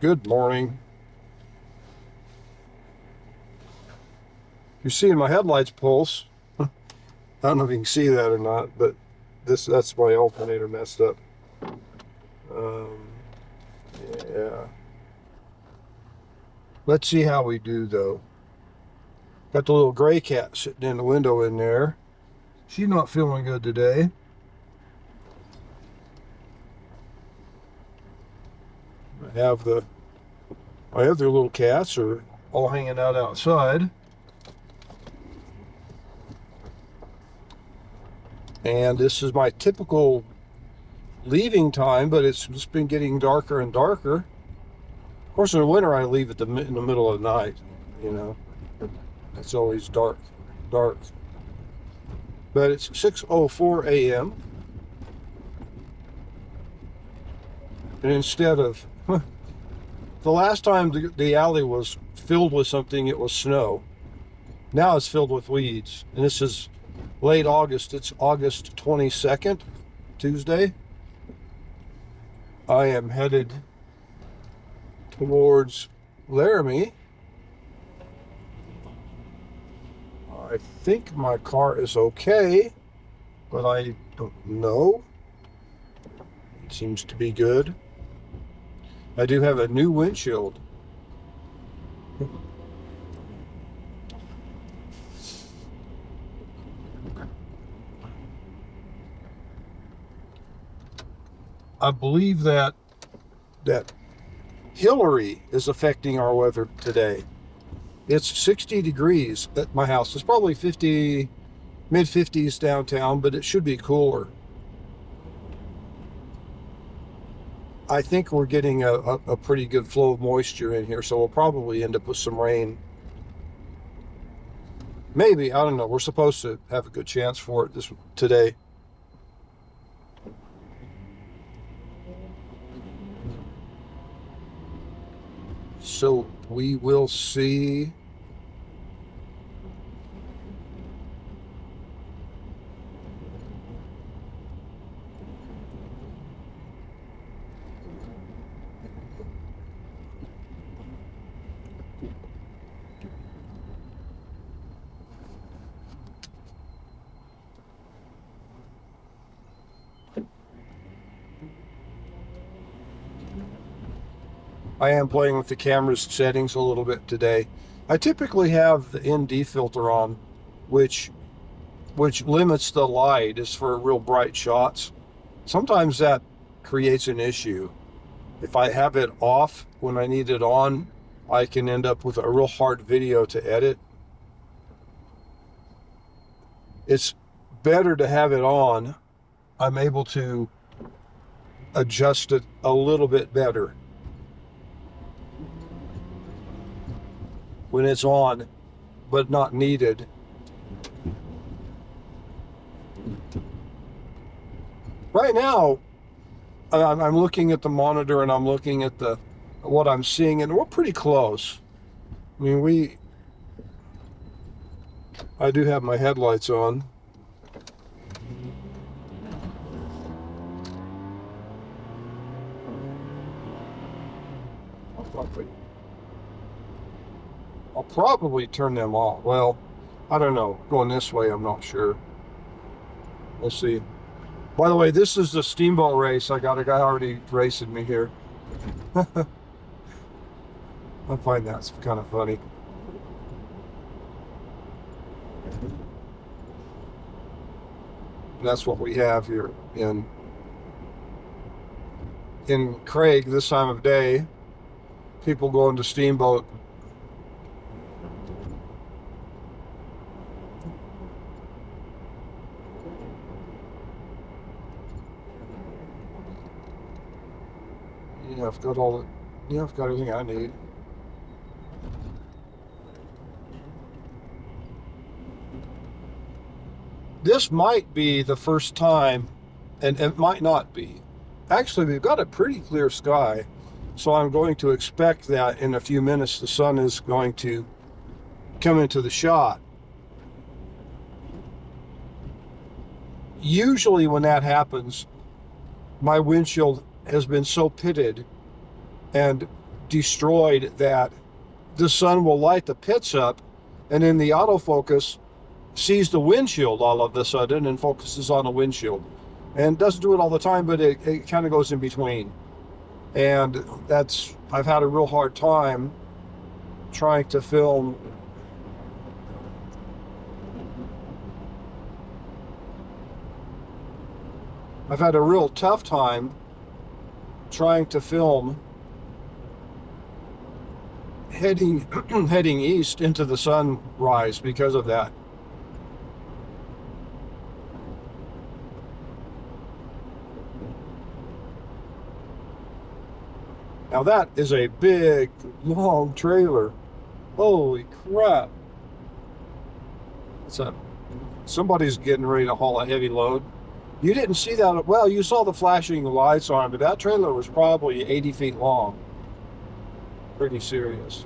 Good morning. You're seeing my headlights pulse. I don't know if you can see that or not, but that's my alternator messed up. Um, yeah. Let's see how we do though. Got the little gray cat sitting in the window in there. She's not feeling good today. I have the other little cats are all hanging out outside. And this is my typical leaving time, but it's just been getting darker and darker. Of course, in the winter, I leave in the middle of the night, you know. It's always dark. But it's 6:04 a.m. And instead of, the last time the alley was filled with something, it was snow. Now it's filled with weeds. And this is late August. It's August 22nd, Tuesday. I am headed towards Laramie. I think my car is okay, but I don't know. It seems to be good. I do have a new windshield. I believe that Hillary is affecting our weather today. It's 60 degrees at my house. It's probably mid 50s downtown, but it should be cooler. I think we're getting a pretty good flow of moisture in here, so we'll probably end up with some rain. Maybe, I don't know. We're supposed to have a good chance for it today. So we will see. I am playing with the camera's settings a little bit today. I typically have the ND filter on, which limits the light is for real bright shots. Sometimes that creates an issue. If I have it off when I need it on, I can end up with a real hard video to edit. It's better to have it on. I'm able to adjust it a little bit better when it's on, but not needed. Right now, I'm looking at the monitor and I'm looking at what I'm seeing, and we're pretty close. I mean, I do have my headlights on. I'll probably turn them off. Well, I don't know. Going this way, I'm not sure. We'll see. By the way, this is the Steamboat race. I got a guy already racing me here. I find that's kind of funny. That's what we have here in Craig this time of day. People going to Steamboat. Yeah, I've got everything I need. This might be the first time, and it might not be. Actually, we've got a pretty clear sky, so I'm going to expect that in a few minutes the sun is going to come into the shot. Usually when that happens, my windshield has been so pitted and destroyed that the sun will light the pits up, and then the autofocus sees the windshield all of a sudden and focuses on the windshield. And doesn't do it all the time, but it kind of goes in between. And I've had a real hard time trying to film I've had a real tough time trying to film heading east into the sunrise because of that. Now that is a big, long trailer. Holy crap. Somebody's getting ready to haul a heavy load. You didn't see that. Well, you saw the flashing lights on, but that trailer was probably 80 feet long. Pretty serious.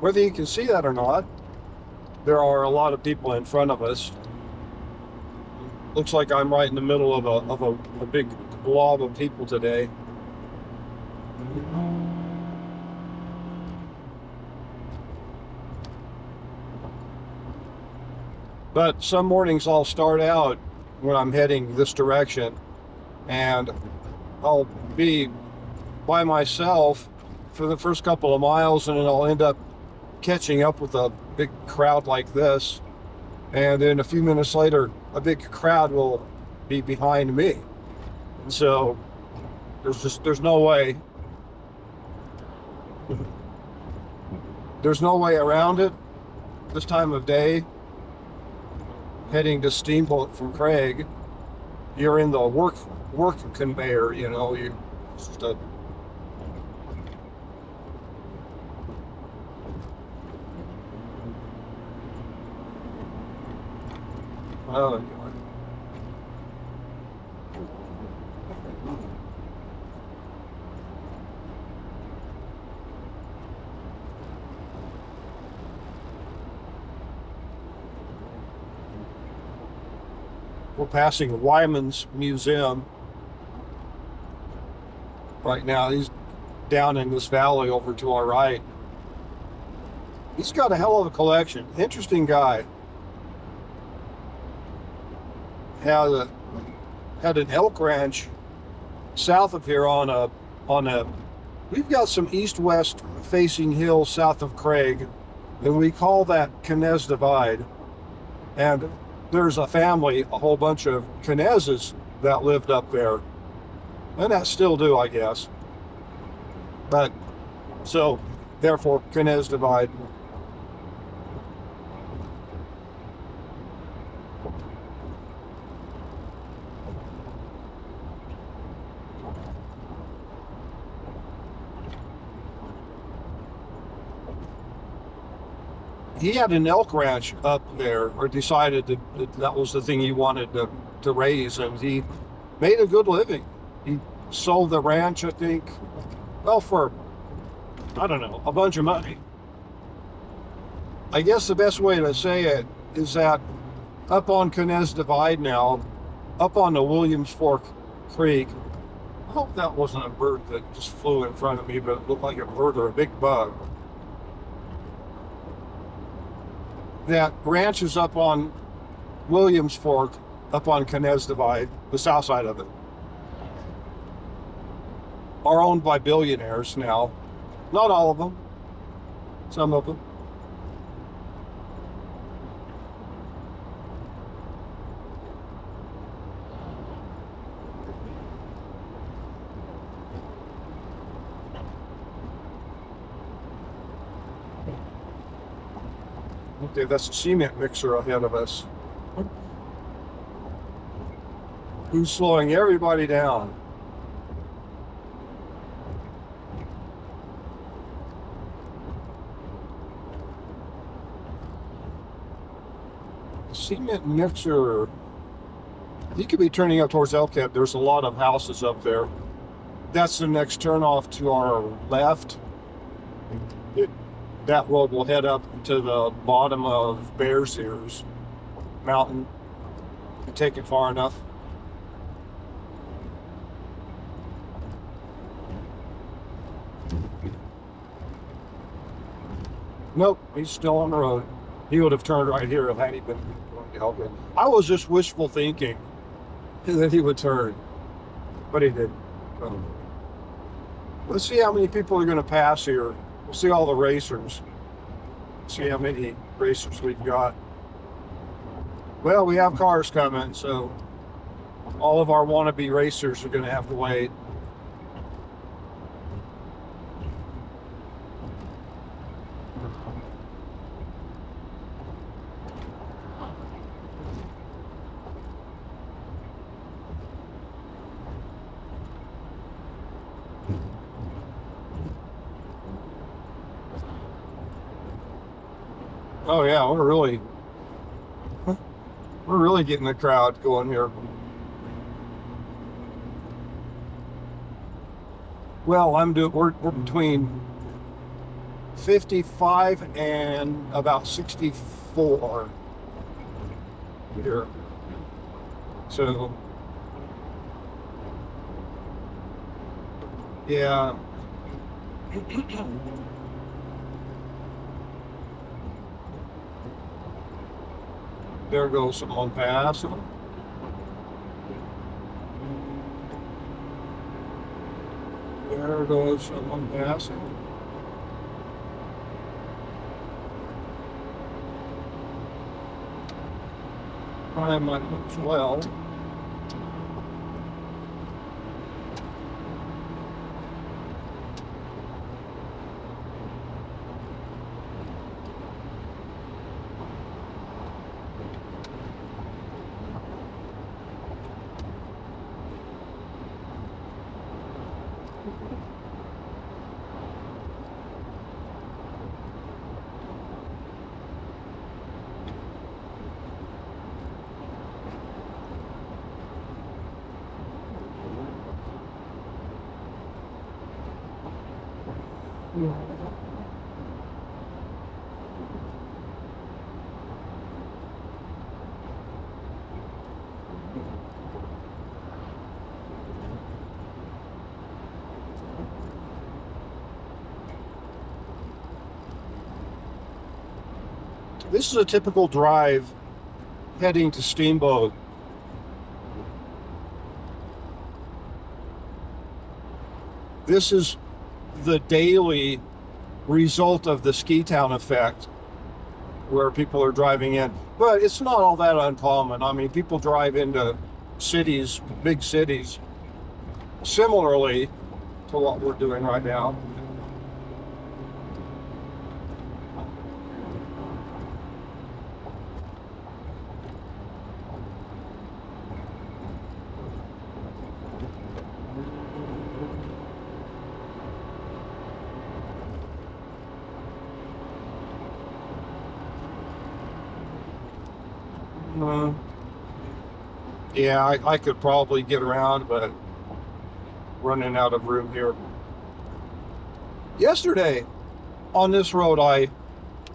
Whether you can see that or not, there are a lot of people in front of us. Looks like I'm right in the middle of a big blob of people today. But some mornings I'll start out when I'm heading this direction, and I'll be by myself for the first couple of miles, and then I'll end up catching up with a big crowd like this, and then a few minutes later a big crowd will be behind me. And so there's no way around it this time of day. Heading to Steamboat from Craig, you're in the work conveyor, you know. You just oh, we're passing Wyman's Museum right now. He's down in this valley over to our right. He's got a hell of a collection. Interesting guy. Had an elk ranch south of here on a we've got some east-west facing hills south of Craig, and we call that Kenez Divide. And there's a family, a whole bunch of Kenezes that lived up there, and that still do, I guess. But so therefore Kenez Divide. He had an elk ranch up there, or decided that was the thing he wanted to raise, and he made a good living. He sold the ranch, I think, well, for, I don't know, a bunch of money. I guess the best way to say it is that up on Kenez Divide now, up on the Williams Fork Creek, I hope that wasn't a bird that just flew in front of me, but it looked like a bird or a big bug. That ranch is up on Williams Fork, up on Kenez Divide, the south side of it, are owned by billionaires now. Not all of them, some of them. Okay, that's a cement mixer ahead of us. Who's slowing everybody down? Cement mixer. You could be turning up towards Elkhead. There's a lot of houses up there. That's the next turnoff to our left. That road will head up to the bottom of Bears Ears Mountain. You take it far enough. Nope, he's still on the road. He would have turned right here had he been going to Elkhead. I was just wishful thinking that he would turn, but he didn't. Let's see how many people are going to pass here. We'll see all the racers. See how many racers we've got. Well, we have cars coming, so all of our wannabe racers are going to have to wait. Oh yeah, we're really getting the crowd going here. Well, we're between 55 and about 64 here. So yeah. There goes someone passing. There goes someone passing. I might as well. This is a typical drive heading to Steamboat. This is the daily result of the ski town effect, where people are driving in. But it's not all that uncommon. I mean, people drive into cities, big cities, similarly to what we're doing right now. Yeah, I could probably get around, but running out of room here. Yesterday, on this road,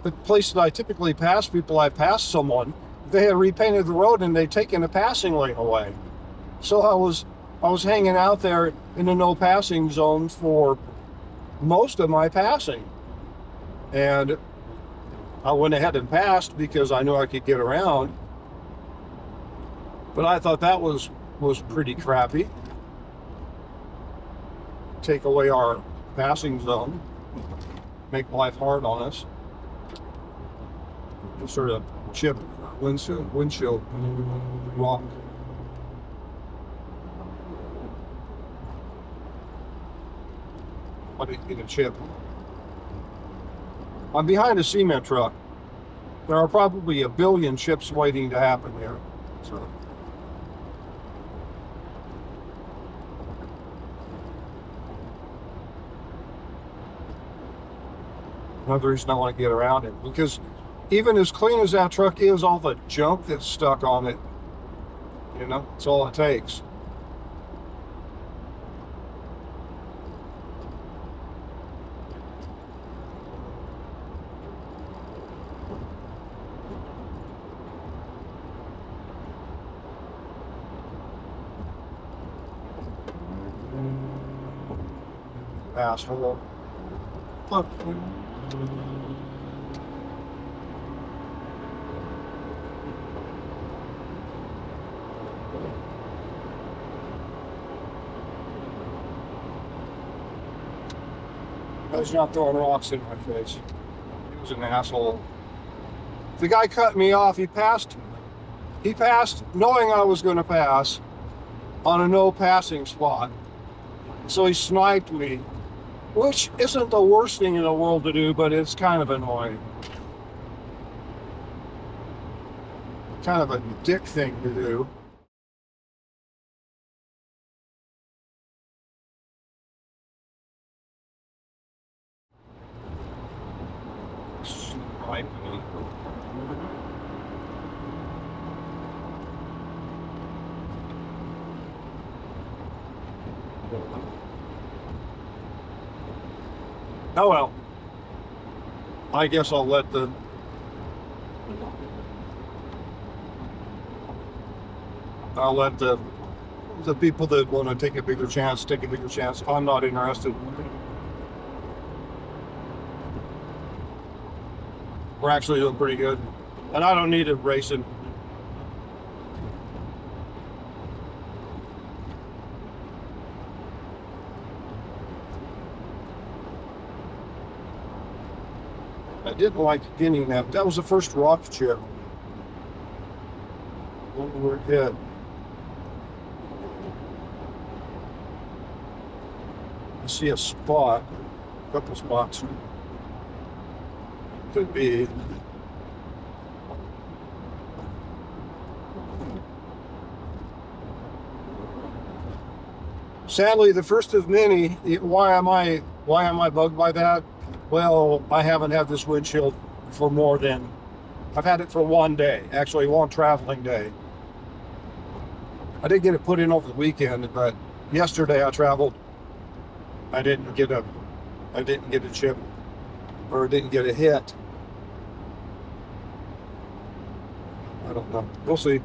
the place that I typically pass people, I passed someone. They had repainted the road and they'd taken the passing lane away. So I was hanging out there in the no passing zone for most of my passing. And I went ahead and passed because I knew I could get around. But I thought that was pretty crappy. Take away our passing zone, make life hard on us. Just sort of chip windshield rock. Why did you get a chip? I'm behind a cement truck. There are probably a billion chips waiting to happen here. So. Another reason I want to get around it, because even as clean as that truck is, all the junk that's stuck on it, you know, it's all it takes. Asshole. Fuck. He's not throwing rocks in my face. He was an asshole. The guy cut me off. He passed knowing I was going to pass on a no passing spot. So he sniped me, which isn't the worst thing in the world to do, but it's kind of annoying. Kind of a dick thing to do. Snipe me. Oh well. I guess I'll let the people that want to take a bigger chance take a bigger chance. I'm not interested. We're actually doing pretty good, and I don't need it racing. I didn't like getting that. That was the first rock chip. We're hit. I see a spot, a couple spots. Could be. Sadly, the first of many. Why am I bugged by that? Well, I haven't had this windshield for more than, I've had it for one day, actually one traveling day. I did get it put in over the weekend, but yesterday I traveled. I didn't get a chip, or didn't get a hit. I don't know. We'll see.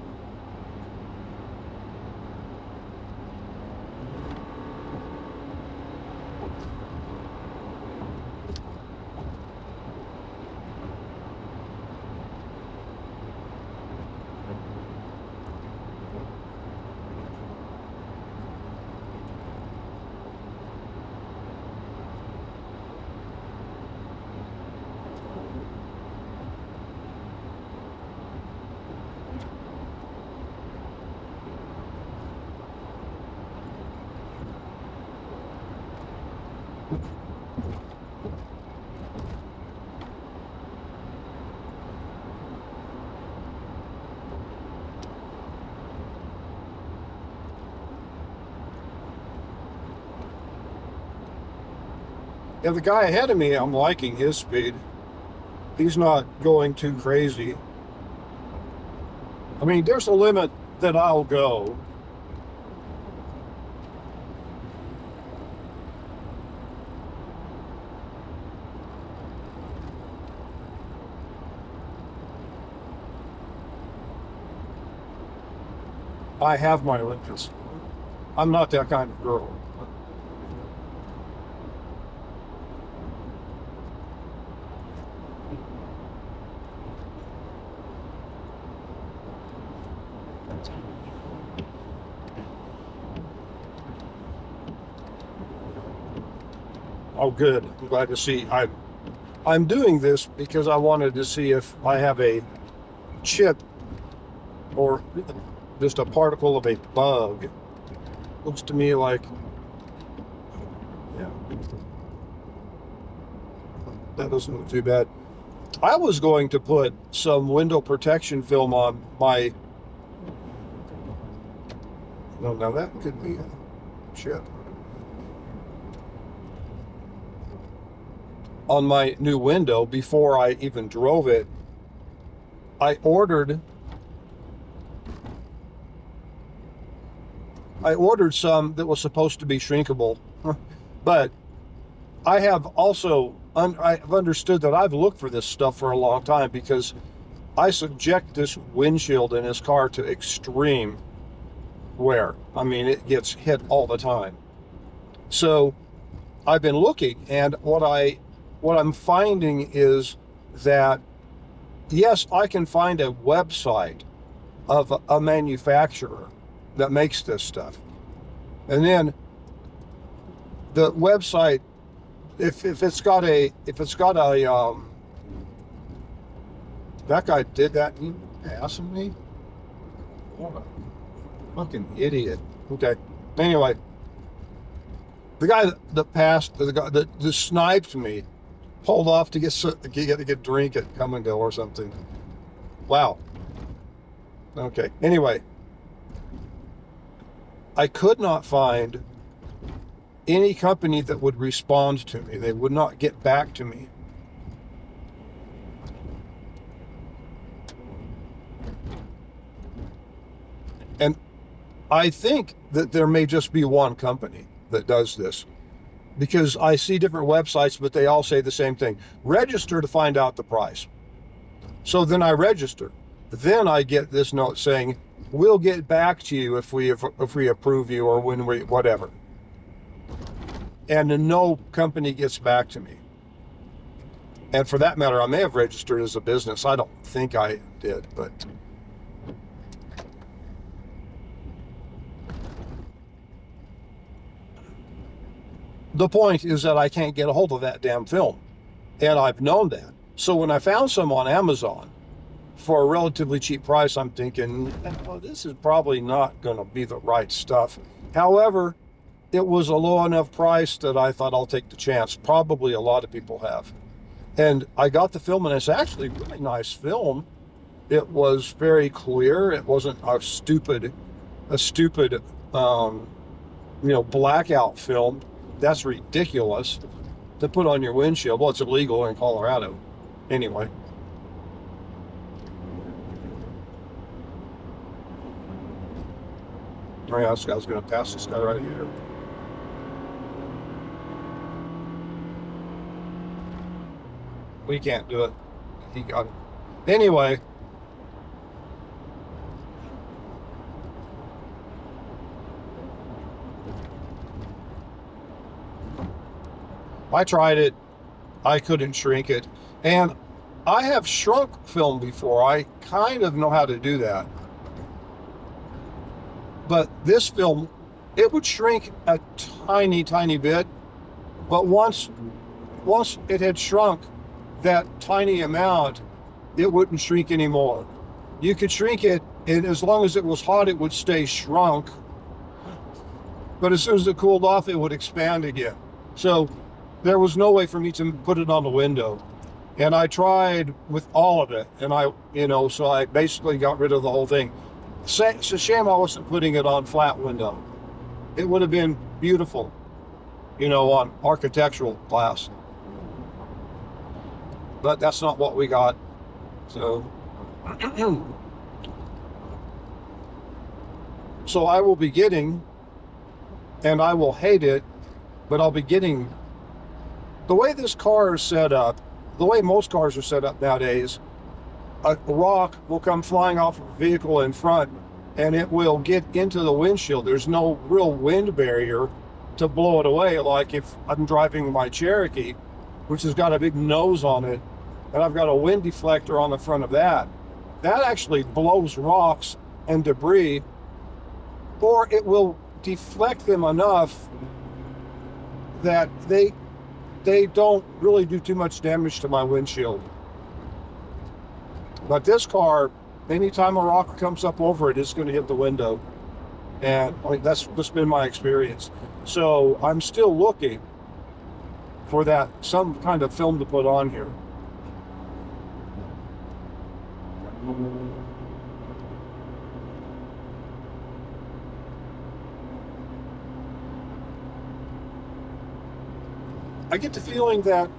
Yeah, the guy ahead of me, I'm liking his speed. He's not going too crazy. I mean, there's a limit that I'll go. I have my limits. I'm not that kind of girl. Oh, good. I'm glad to see. I'm doing this because I wanted to see if I have a chip or just a particle of a bug. Looks to me like, yeah, that doesn't look too bad. I was going to put some window protection film on my, no, now that could be shit. On my new window before I even drove it. I ordered some that was supposed to be shrinkable, but I have also I've understood that I've looked for this stuff for a long time because I subject this windshield in this car to extreme wear. I mean, it gets hit all the time. So I've been looking, and what I'm finding is that yes, I can find a website of a manufacturer that makes this stuff, and then the website, if it's got a that guy did that, he passing me. What a fucking idiot. Okay. Anyway, the guy that passed, the guy that just sniped me, pulled off to get a drink at Come and Go or something. Wow. Okay. Anyway, I could not find any company that would respond to me. They would not get back to me. And I think that there may just be one company that does this, because I see different websites, but they all say the same thing. Register to find out the price. So then I register. Then I get this note saying, we'll get back to you if we approve you, or when we, whatever. And no company gets back to me. And for that matter, I may have registered as a business. I don't think I did, but the point is that I can't get a hold of that damn film. And I've known that. So when I found some on Amazon for a relatively cheap price, I'm thinking, oh, this is probably not going to be the right stuff. However, it was a low enough price that I thought I'll take the chance. Probably a lot of people have. And I got the film, and it's actually a really nice film. It was very clear. It wasn't a stupid, blackout film. That's ridiculous to put on your windshield. Well, it's illegal in Colorado. Anyway. Oh yeah, this guy's going to pass this guy right here. We can't do it. He got it. Anyway. I tried it. I couldn't shrink it. And I have shrunk film before. I kind of know how to do that. But this film, it would shrink a tiny, tiny bit. But once it had shrunk that tiny amount, it wouldn't shrink anymore. You could shrink it, and as long as it was hot, it would stay shrunk. But as soon as it cooled off, it would expand again. So there was no way for me to put it on the window. And I tried with all of it. And so I basically got rid of the whole thing. It's a shame I wasn't putting it on flat window. It would have been beautiful, on architectural glass. But that's not what we got. So, so I will be getting, and I will hate it, but I'll be getting, the way this car is set up, the way most cars are set up nowadays, a rock will come flying off a vehicle in front, and it will get into the windshield. There's no real wind barrier to blow it away, like if I'm driving my Cherokee, which has got a big nose on it, and I've got a wind deflector on the front of that. That actually blows rocks and debris, or it will deflect them enough that they don't really do too much damage to my windshield. But this car, anytime a rock comes up over it, it's going to hit the window. And that's been my experience. So I'm still looking for some kind of film to put on here. I get the feeling that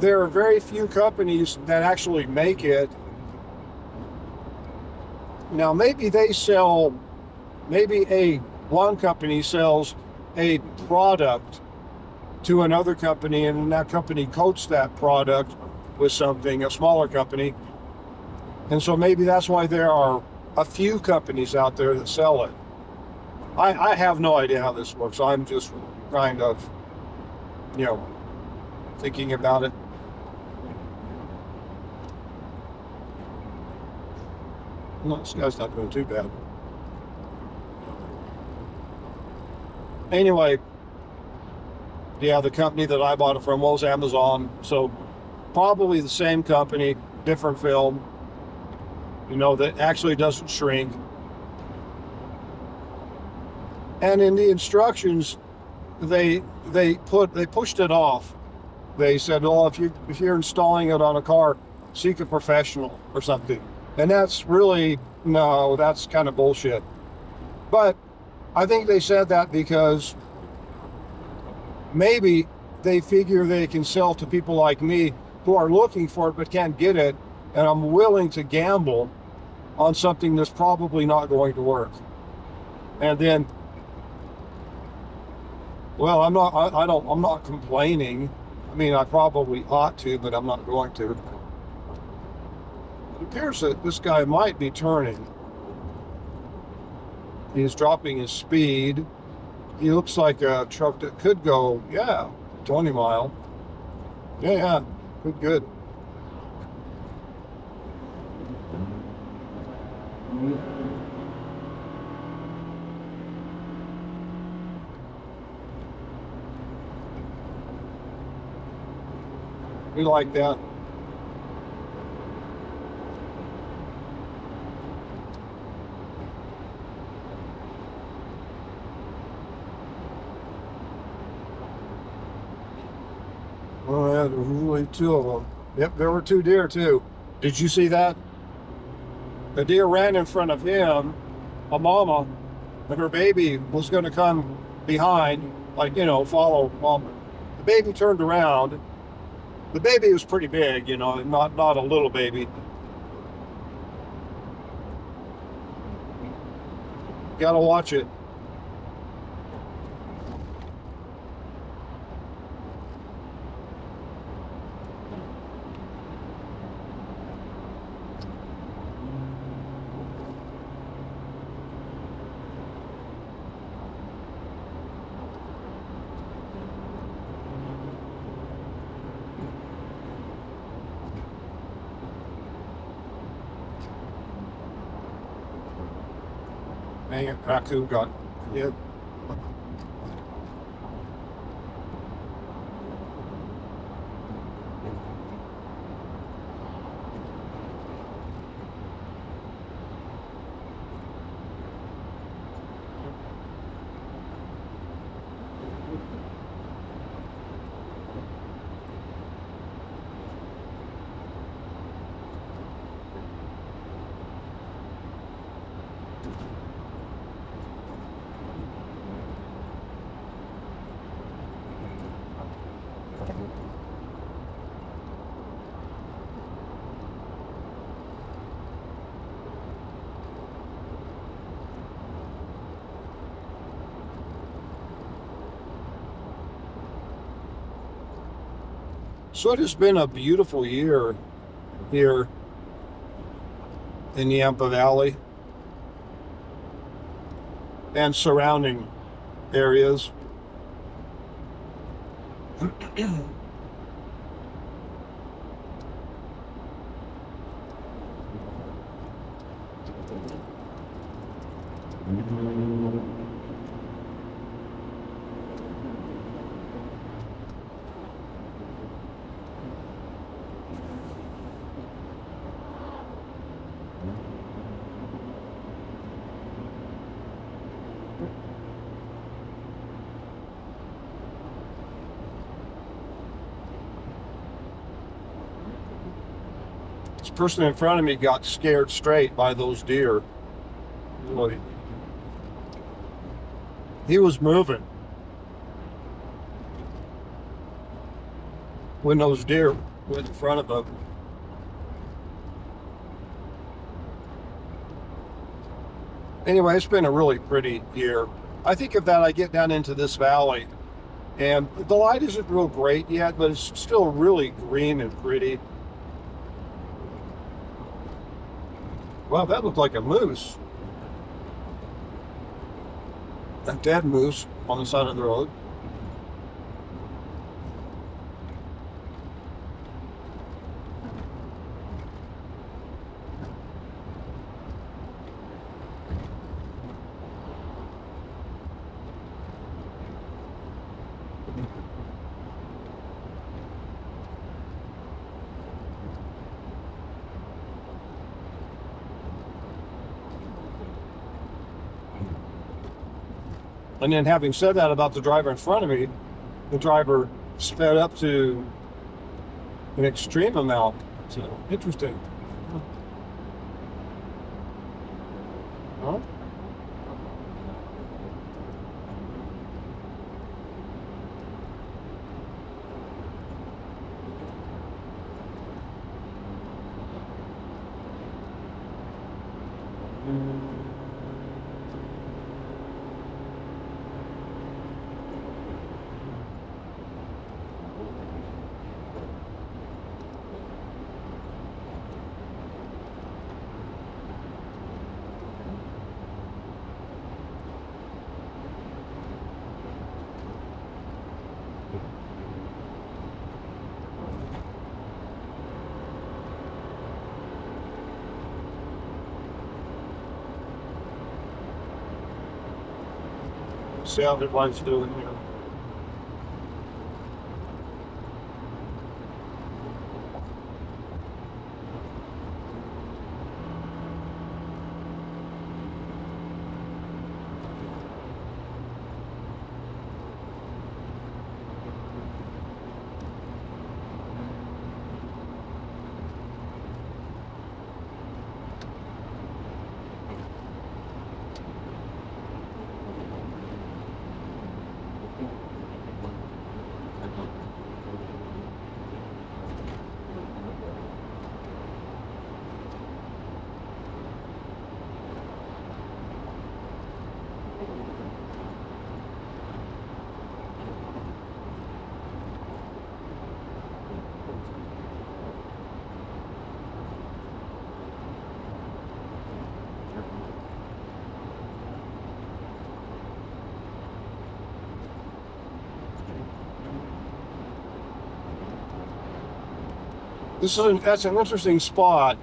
there are very few companies that actually make it. Now, maybe they sell, maybe one company sells a product to another company, and that company coats that product with something, a smaller company. And so maybe that's why there are a few companies out there that sell it. I have no idea how this works. I'm just kind of, thinking about it. No, this guy's not doing too bad. Anyway, yeah, the company that I bought it from was Amazon. So probably the same company, different film, that actually doesn't shrink. And in the instructions, they pushed it off. They said, "Oh, if you're installing it on a car, seek a professional or something." And that's really, no, that's kind of bullshit. But I think they said that because maybe they figure they can sell to people like me who are looking for it but can't get it, and I'm willing to gamble on something that's probably not going to work. And then, well, I'm not complaining. I mean, I probably ought to, but I'm not going to. It appears that this guy might be turning. He's dropping his speed. He looks like a truck that could go, 20 mile. Yeah, good. We like that. Oh, yeah, there were really two of them. Yep, there were two deer too. Did you see that? The deer ran in front of him, a mama, and her baby was going to come behind, follow mama. The baby turned around. The baby was pretty big, not a little baby. Gotta watch it. Dang it, raccoon got hit. So it has been a beautiful year here in the Yampa Valley and surrounding areas. This person in front of me got scared straight by those deer. Really. He was moving when those deer went in front of him. Anyway, it's been a really pretty year. I think of that, I get down into this valley, and the light isn't real great yet, but it's still really green and pretty. Wow, that looked like a moose. A dead moose on the side of the road. And then having said that about the driver in front of me, the driver sped up to an extreme amount. So, interesting. Huh? See how everybody's doing here. That's an interesting spot,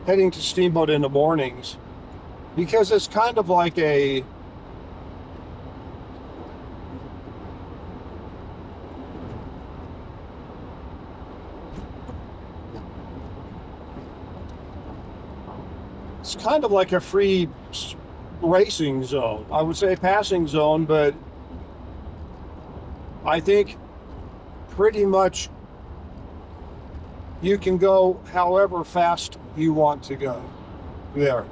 heading to Steamboat in the mornings, because it's kind of like a free racing zone. I would say passing zone, but I think pretty much you can go however fast you want to go there.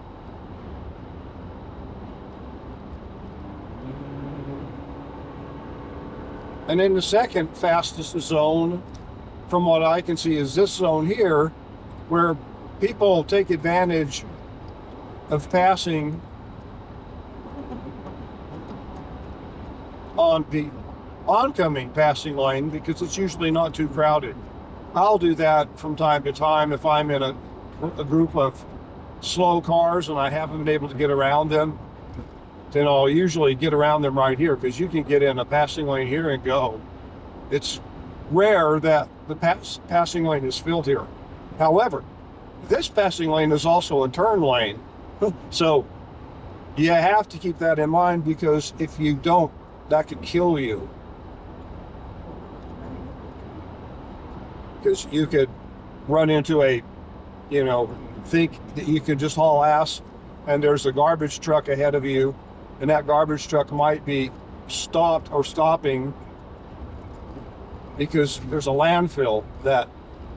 And then the second fastest zone, from what I can see, is this zone here, where people take advantage of passing on the oncoming passing lane because it's usually not too crowded. I'll do that from time to time if I'm in a group of slow cars and I haven't been able to get around them. Then I'll usually get around them right here, because you can get in a passing lane here and go. It's rare that the passing lane is filled here. However, this passing lane is also a turn lane. So you have to keep that in mind, because if you don't, that could kill you. Because you could run into think that you could just haul ass, and there's a garbage truck ahead of you, and that garbage truck might be stopping because there's a landfill that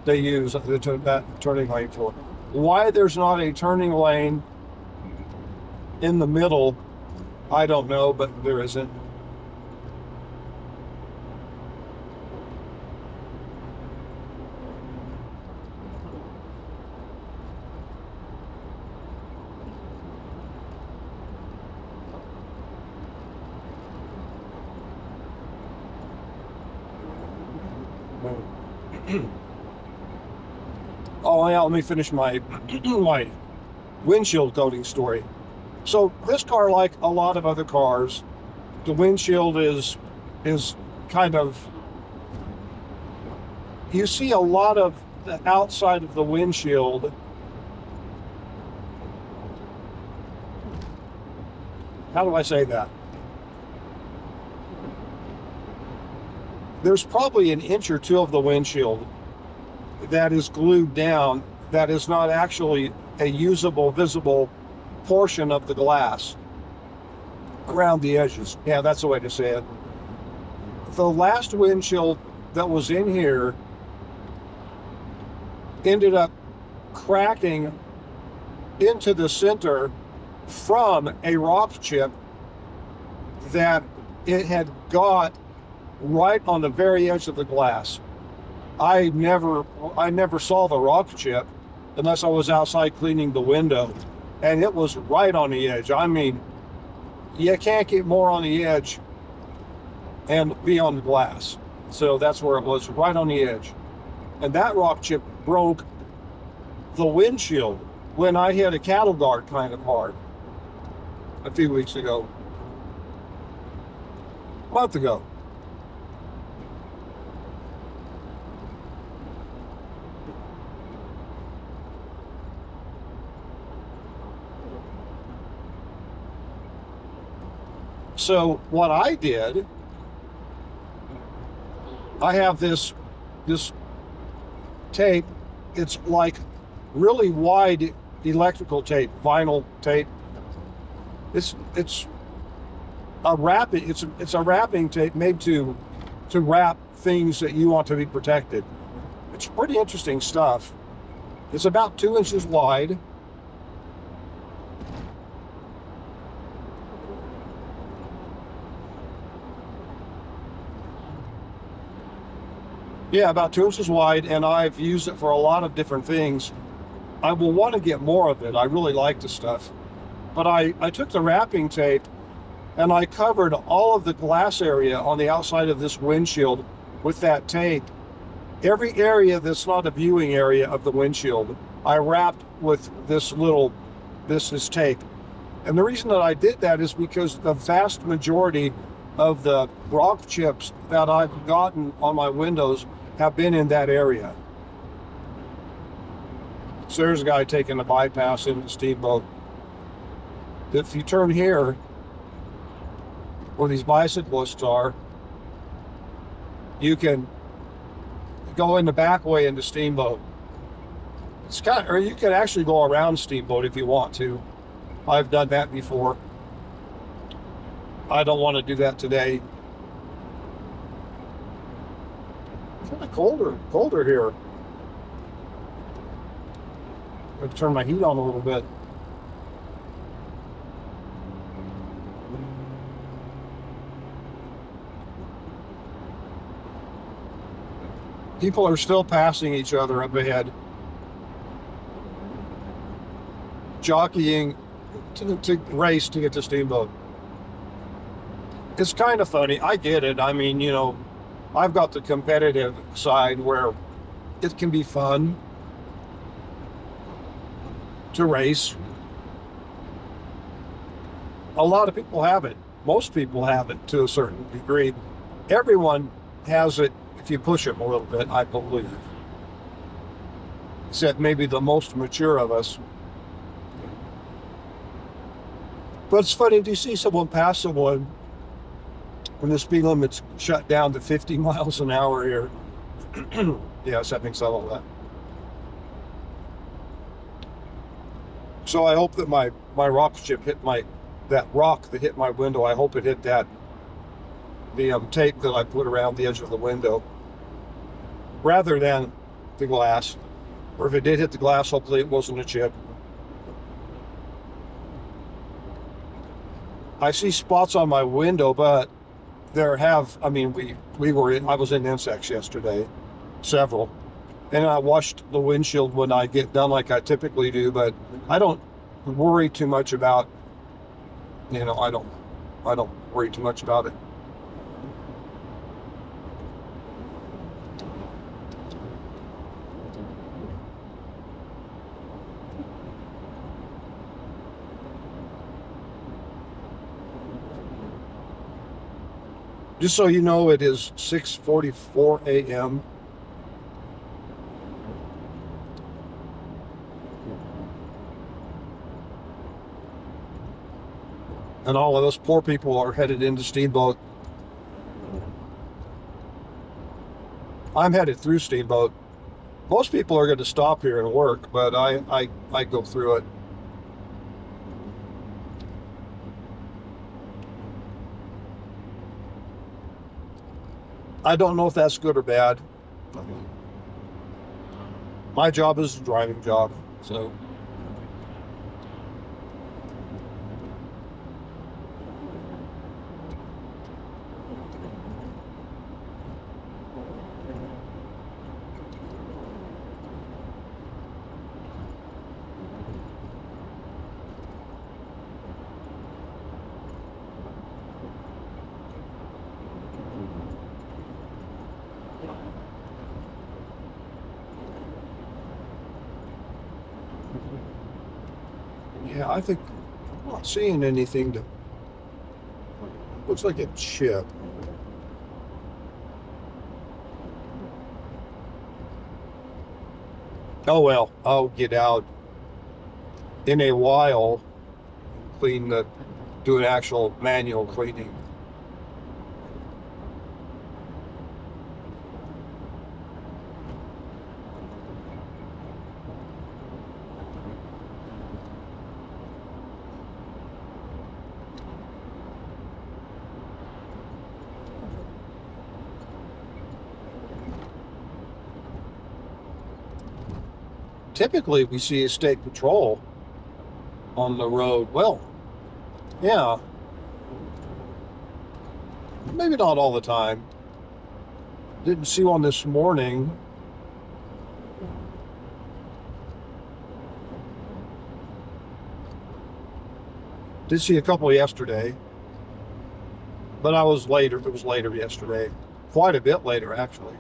they use that turning lane for. Why there's not a turning lane in the middle, I don't know, but there isn't. Oh yeah, let me finish my my windshield coating story. So this car, like a lot of other cars, the windshield is kind of, you see a lot of the outside of the windshield. How do I say that? There's probably an inch or two of the windshield that is glued down, that is not actually a usable, visible portion of the glass around the edges. Yeah, that's the way to say it. The last windshield that was in here ended up cracking into the center from a rock chip that it had got right on the very edge of the glass. I never saw the rock chip unless I was outside cleaning the window, and it was right on the edge. I mean, you can't get more on the edge and be on the glass. So that's where it was, right on the edge. And that rock chip broke the windshield when I hit a cattle guard kind of hard a few weeks ago, a month ago. So what I did, I have this tape. It's like really wide electrical tape, vinyl tape. It's a wrapping. It's a wrapping tape made to wrap things that you want to be protected. It's pretty interesting stuff. It's about 2 inches wide. Yeah, about 2 inches wide, and I've used it for a lot of different things. I will want to get more of it. I really like the stuff. But I took the wrapping tape and I covered all of the glass area on the outside of this windshield with that tape. Every area that's not a viewing area of the windshield, I wrapped with this tape. And the reason that I did that is because the vast majority of the rock chips that I've gotten on my windows have been in that area. So there's a guy taking a bypass into Steamboat. If you turn here, where these bicyclists are, you can go in the back way into Steamboat. It's or you can actually go around Steamboat if you want to. I've done that before. I don't want to do that today. It's kind of colder here. I'm going to turn my heat on a little bit. People are still passing each other up ahead, jockeying to race to get to Steamboat. It's kind of funny. I get it. I mean, you know, I've got the competitive side where it can be fun to race. A lot of people have it. Most people have it to a certain degree. Everyone has it if you push them a little bit, I believe. Except maybe the most mature of us. But it's funny, do you see someone pass someone when the speed limit's shut down to 50 miles an hour here? Yes, I think so, all that. So I hope that my rock chip hit that rock that hit my window, I hope it hit the tape that I put around the edge of the window, rather than the glass. Or if it did hit the glass, hopefully it wasn't a chip. I see spots on my window, but I was in insects yesterday, several. And I washed the windshield when I get done like I typically do, but I don't worry too much about, I don't worry too much about it. Just so you know, it is 6:44 a.m. And all of us poor people are headed into Steamboat. I'm headed through Steamboat. Most people are going to stop here and work, but I go through it. I don't know if that's good or bad. My job is a driving job, so. Yeah, I think I'm not seeing anything that looks like a chip. Oh well, I'll get out in a while, do an actual manual cleaning. Typically, we see a state patrol on the road. Well, yeah, maybe not all the time. Didn't see one this morning. Did see a couple yesterday, but I was later. It was later yesterday, quite a bit later actually.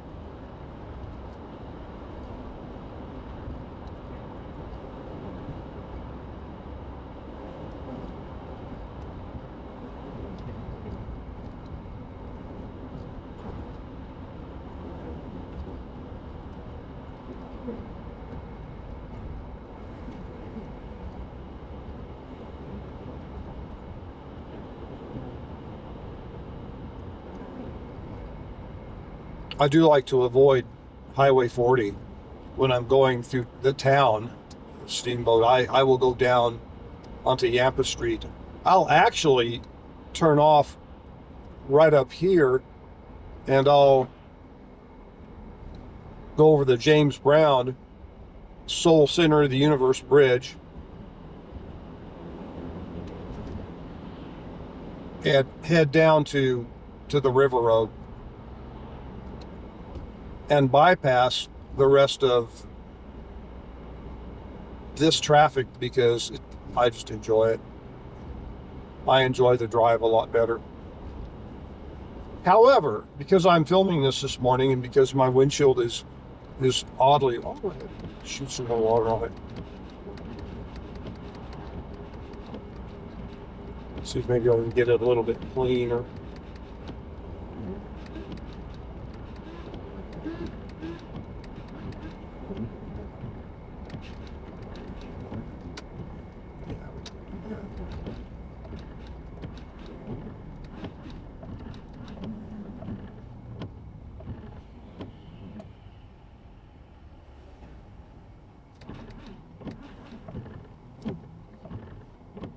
I do like to avoid Highway 40 when I'm going through the town, Steamboat. I will go down onto Yampa Street. I'll actually turn off right up here and I'll go over the James Brown Soul Center of the Universe Bridge and head down to the River Road and bypass the rest of this traffic because I just enjoy it. I enjoy the drive a lot better. However, because I'm filming this morning and because my windshield is oddly, I'll go ahead and shoot some more water on it. See if maybe I can get it a little bit cleaner.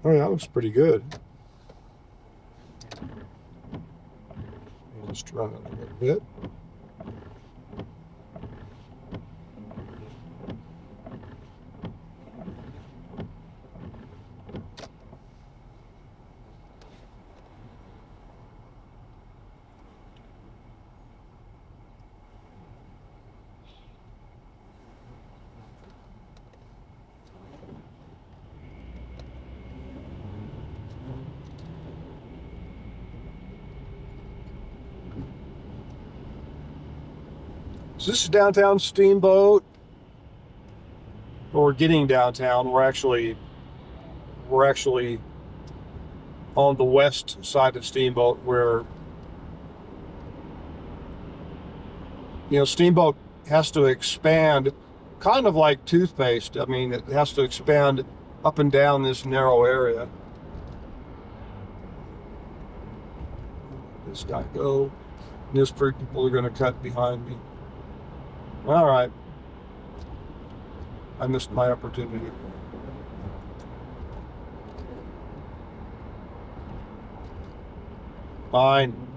Oh, that looks pretty good. Just run it a little bit. So this is downtown Steamboat. We're getting downtown. We're actually on the west side of Steamboat, where Steamboat has to expand, kind of like toothpaste. I mean, it has to expand up and down this narrow area. This guy go. There's three people are going to cut behind me. All right. I missed my opportunity. Fine.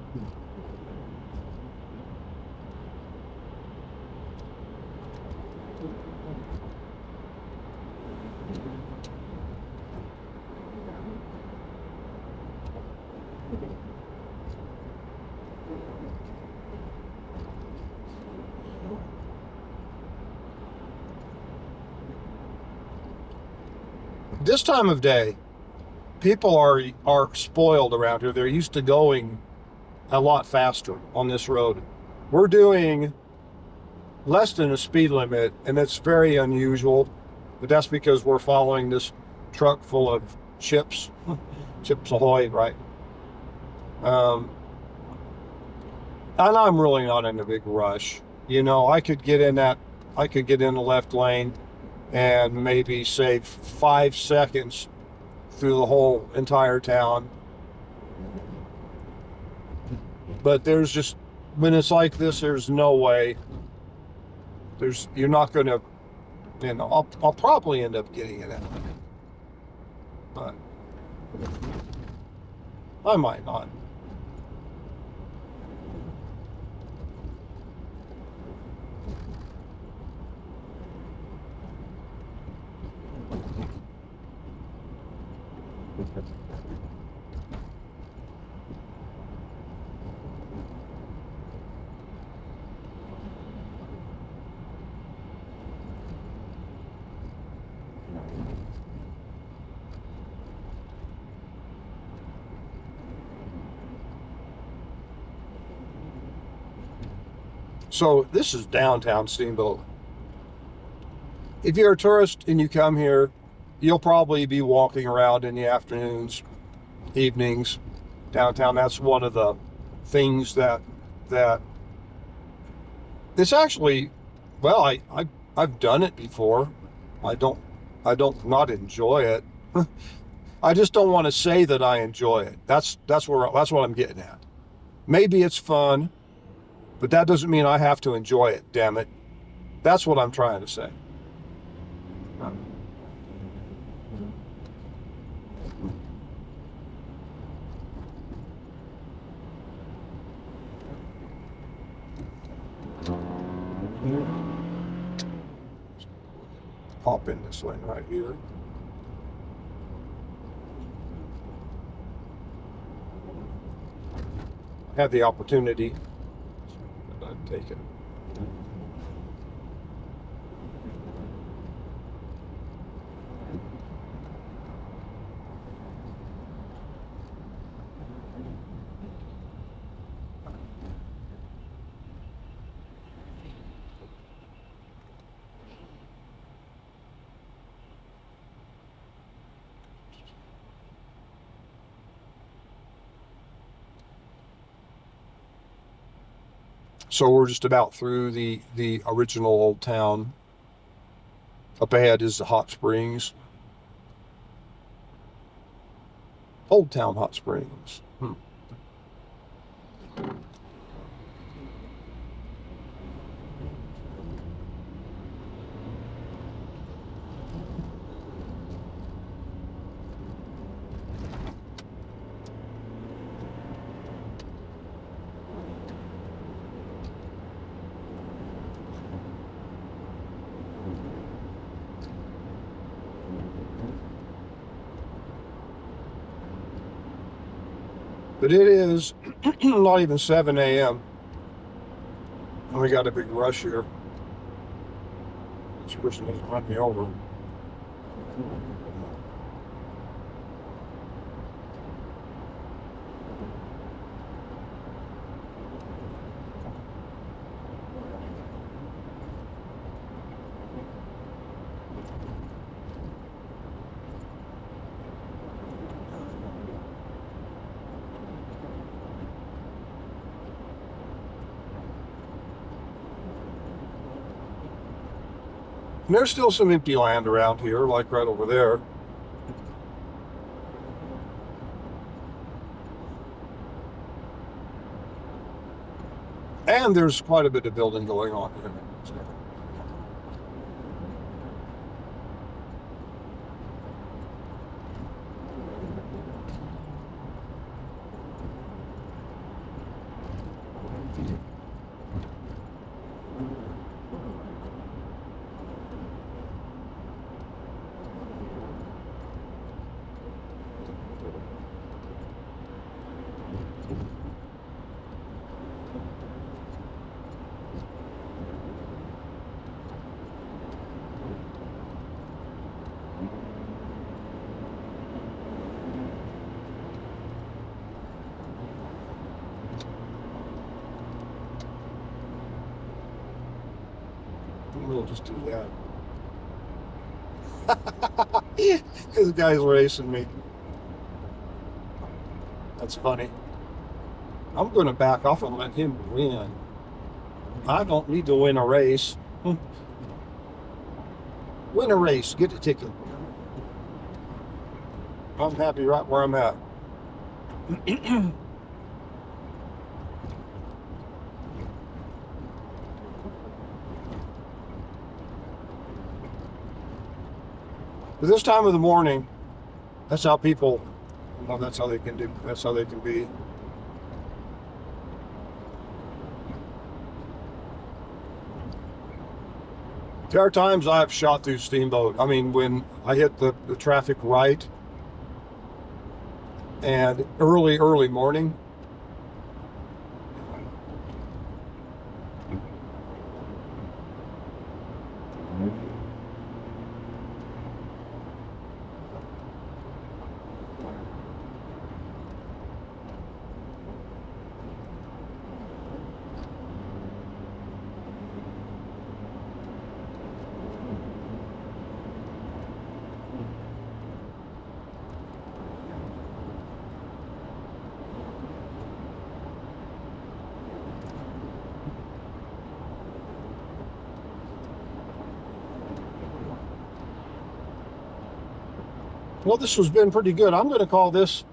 This time of day, people are spoiled around here. They're used to going a lot faster on this road. We're doing less than a speed limit, and it's very unusual, but that's because we're following this truck full of chips. Chips Ahoy, right? And I'm really not in a big rush. I could get in the left lane and maybe save 5 seconds through the whole entire town. But there's just, when it's like this, there's no way. You're not going to, I'll probably end up getting it out. But I might not. So this is downtown Steamboat. If you're a tourist and you come here, you'll probably be walking around in the afternoons, evenings, downtown. That's one of the things that it's actually, well, I've done it before. I don't not enjoy it. I just don't want to say that I enjoy it. That's what I'm getting at. Maybe it's fun, but that doesn't mean I have to enjoy it, damn it. That's what I'm trying to say. Pop in this lane right here. I had the opportunity, but I've taken. So we're just about through the original old town. Up ahead is the hot springs. Old Town Hot Springs. But it is not even 7 a.m. and we got a big rush here. This person doesn't run me over. And there's still some empty land around here, like right over there. And there's quite a bit of building going on here. We'll just do that. This guy's racing me. That's funny. I'm going to back off and let him win. I don't need to win a race. Win a race, get a ticket. I'm happy right where I'm at. But this time of the morning, that's how people, well, that's how they can do, that's how they can be. There are times I've shot through Steamboat. I mean, when I hit the traffic right and early morning, well, this has been pretty good. I'm going to call this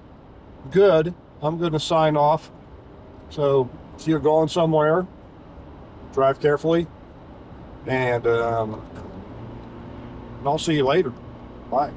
good. I'm going to sign off. So, if you're going somewhere, drive carefully, and I'll see you later. Bye.